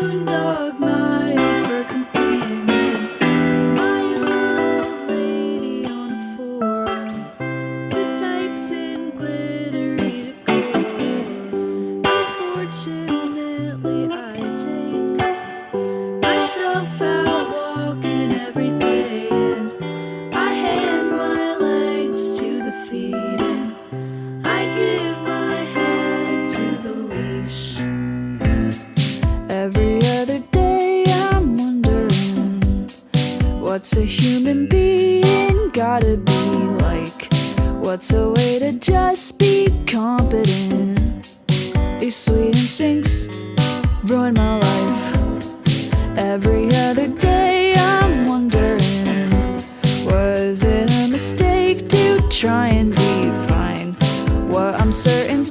own dog, my own fur companion, my own old lady on a forum who types in glittery decor. Unfortunately, I take myself out walking every day, and I hand my legs to the feet, and I give my head to the leash. Every other day I'm wondering, what's a human being gotta be like? What's a way to just be competent? These sweet instincts ruin my life. Every other day I'm wondering, was it a mistake to try